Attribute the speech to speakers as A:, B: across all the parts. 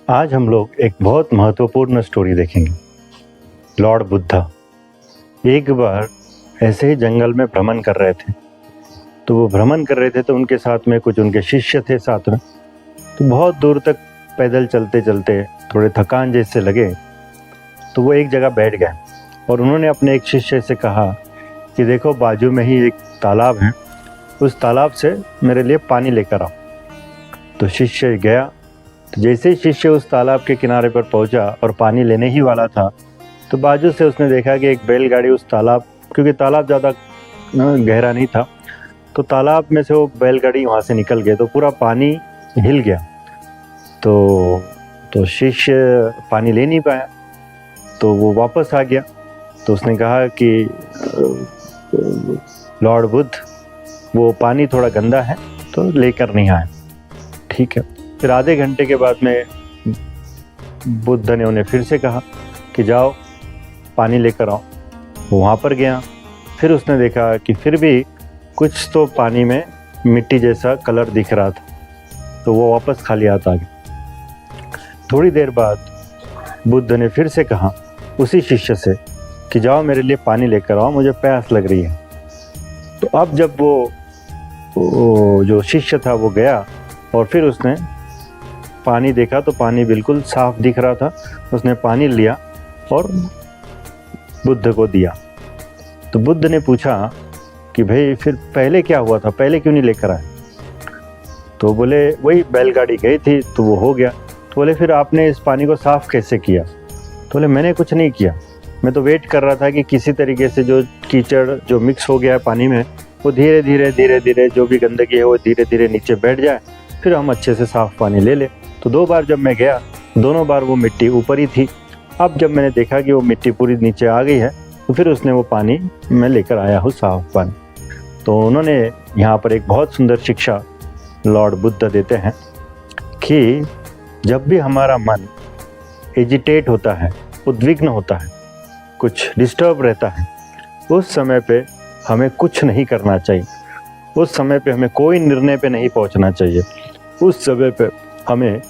A: आज हम लोग एक बहुत महत्वपूर्ण स्टोरी देखेंगे। लॉर्ड बुद्धा एक बार ऐसे ही जंगल में भ्रमण कर रहे थे। तो वो भ्रमण कर रहे थे तो उनके साथ में कुछ उनके शिष्य थे साथ में। तो बहुत दूर तक पैदल चलते चलते थोड़े थकान जैसे लगे, तो वो एक जगह बैठ गए और उन्होंने अपने एक शिष्य से कहा कि देखो, बाजू में ही एक तालाब है, उस तालाब से मेरे लिए पानी लेकर आओ। तो शिष्य गया। तो जैसे ही शिष्य उस तालाब के किनारे पर पहुंचा और पानी लेने ही वाला था, तो बाजू से उसने देखा कि एक बैलगाड़ी उस तालाब, क्योंकि तालाब ज़्यादा गहरा नहीं था, तो तालाब में से वो बैलगाड़ी वहाँ से निकल गई, तो पूरा पानी हिल गया। तो शिष्य पानी ले नहीं पाया, तो वो वापस आ गया। तो उसने कहा कि लॉर्ड बुद्ध, वो पानी थोड़ा गंदा है तो लेकर नहीं आए। ठीक है। फिर आधे घंटे के बाद में बुद्ध ने उन्हें फिर से कहा कि जाओ पानी लेकर आओ। वो वहाँ पर गया। फिर उसने देखा कि फिर भी कुछ तो पानी में मिट्टी जैसा कलर दिख रहा था, तो वो वापस खाली हाथ आ गया। थोड़ी देर बाद बुद्ध ने फिर से कहा उसी शिष्य से कि जाओ मेरे लिए पानी लेकर आओ, मुझे प्यास लग रही है। तो अब जब वो जो शिष्य था वो गया और फिर उसने पानी देखा, तो पानी बिल्कुल साफ दिख रहा था। उसने पानी लिया और बुद्ध को दिया। तो बुद्ध ने पूछा कि भाई फिर पहले क्या हुआ था, पहले क्यों नहीं लेकर आए? तो बोले वही बैलगाड़ी गई थी तो वो हो गया। तो बोले फिर आपने इस पानी को साफ कैसे किया? तो बोले मैंने कुछ नहीं किया, मैं तो वेट कर रहा था कि किसी तरीके से जो कीचड़ जो मिक्स हो गया है पानी में, वो धीरे धीरे जो भी गंदगी है वो धीरे धीरे नीचे बैठ जाए, फिर हम अच्छे से साफ़ पानी ले लें। तो 2 बार जब मैं गया, दोनों बार वो मिट्टी ऊपर ही थी। अब जब मैंने देखा कि वो मिट्टी पूरी नीचे आ गई है, तो फिर उसने वो पानी मैं लेकर आया हूँ, साफ पानी। तो उन्होंने यहाँ पर एक बहुत सुंदर शिक्षा लॉर्ड बुद्ध देते हैं कि जब भी हमारा मन एजिटेट होता है, उद्विग्न होता है, कुछ डिस्टर्ब रहता है, उस समय पे हमें कुछ नहीं करना चाहिए। उस समय पे हमें कोई निर्णय पे नहीं पहुंचना चाहिए। उस समय पे हमें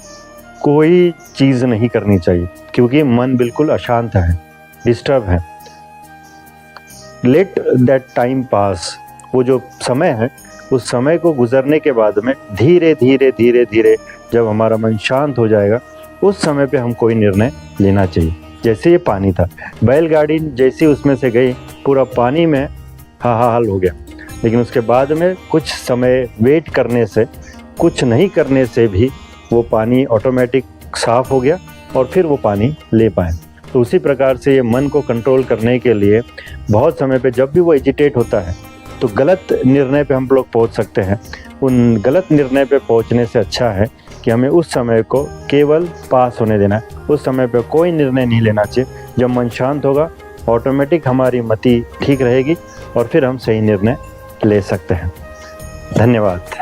A: कोई चीज़ नहीं करनी चाहिए, क्योंकि मन बिल्कुल अशांत है, डिस्टर्ब है। लेट दैट टाइम पास, वो जो समय है उस समय को गुजरने के बाद में धीरे धीरे जब हमारा मन शांत हो जाएगा, उस समय पे हम कोई निर्णय लेना चाहिए। जैसे ये पानी था, बैलगाड़ी जैसी उसमें से गई, पूरा पानी में हाहाल हो गया, लेकिन उसके बाद में कुछ समय वेट करने से, कुछ नहीं करने से भी वो पानी ऑटोमेटिक साफ़ हो गया और फिर वो पानी ले पाए। तो उसी प्रकार से ये मन को कंट्रोल करने के लिए बहुत समय पे जब भी वो एजिटेट होता है, तो गलत निर्णय पे हम लोग पहुंच सकते हैं। उन गलत निर्णय पे पहुंचने से अच्छा है कि हमें उस समय को केवल पास होने देना है। उस समय पे कोई निर्णय नहीं लेना चाहिए। जब मन शांत होगा, ऑटोमेटिक हमारी मति ठीक रहेगी और फिर हम सही निर्णय ले सकते हैं। धन्यवाद।